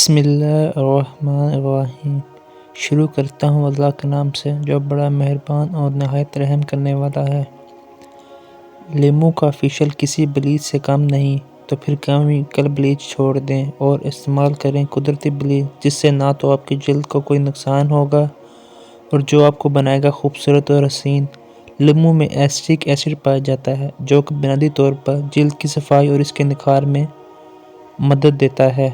بسم اللہ الرحمن الرحیم۔ شروع کرتا ہوں اللہ کے نام سے جو بڑا مہربان اور نہایت رحم کرنے والا ہے۔ لیموں کا فیشل کسی بلیچ سے کم نہیں، تو پھر کیمیکل بلیچ چھوڑ دیں اور استعمال کریں قدرتی بلیچ، جس سے نہ تو آپ کی جلد کو کوئی نقصان ہوگا اور جو آپ کو بنائے گا خوبصورت اور حسین۔ لیموں میں ایسٹک ایسڈ پایا جاتا ہے جو کہ بنیادی طور پر جلد کی صفائی اور اس کے نکھار میں مدد دیتا ہے۔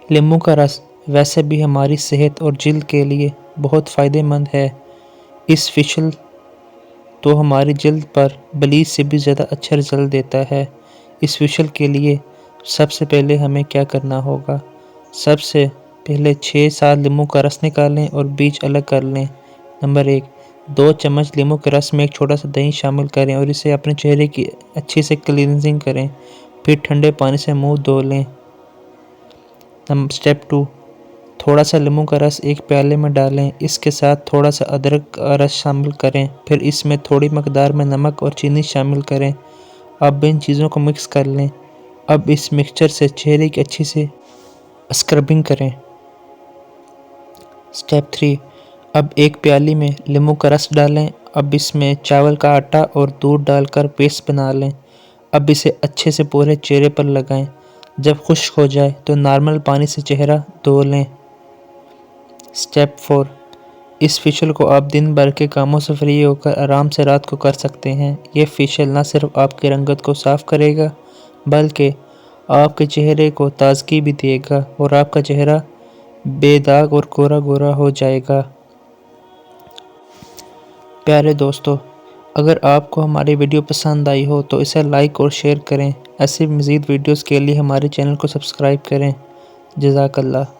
لیموں کا رس ویسے بھی ہماری صحت اور جلد کے لیے بہت فائدہ مند ہے۔ اس فیشل تو ہماری جلد پر بلیچ سے بھی زیادہ اچھا رزلٹ دیتا ہے۔ اس فیشل کے لیے سب سے پہلے ہمیں کیا کرنا ہوگا؟ سب سے پہلے 6-7 لیموں کا رس نکالیں اور بیج الگ کر لیں۔ نمبر 1، 2 چمچ لیموں کے رس میں ایک چھوٹا سا دہی شامل کریں اور اسے اپنے چہرے کی اچھی سے کلینزنگ کریں، پھر ٹھنڈے پانی سے منہ دھو لیں۔ سٹیپ 2، تھوڑا سا لیموں کا رس ایک پیالے میں ڈالیں، اس کے ساتھ تھوڑا سا ادرک کا رس شامل کریں، پھر اس میں تھوڑی مقدار میں نمک اور چینی شامل کریں۔ اب ان چیزوں کو مکس کر لیں۔ اب اس مکسچر سے چہرے کی اچھی سے اسکربنگ کریں۔ سٹیپ 3، اب ایک پیالی میں لیموں کا رس ڈالیں، اب اس میں چاول کا آٹا اور دودھ ڈال کر پیسٹ بنا لیں۔ اب اسے اچھے سے پورے چہرے پر لگائیں۔ جب خشک ہو جائے تو نارمل پانی سے چہرہ دھو لیں۔ سٹیپ 4، اس فیشل کو آپ دن بھر کے کاموں سے فری ہو کر آرام سے رات کو کر سکتے ہیں۔ یہ فیشل نہ صرف آپ کی رنگت کو صاف کرے گا بلکہ آپ کے چہرے کو تازگی بھی دے گا اور آپ کا چہرہ بے داغ اور گورا گورا ہو جائے گا۔ پیارے دوستو، اگر آپ کو ہماری ویڈیو پسند آئی ہو تو اسے لائک اور شیئر کریں۔ ایسی مزید ویڈیوز کے لیے ہمارے چینل کو سبسکرائب کریں۔ جزاک اللہ۔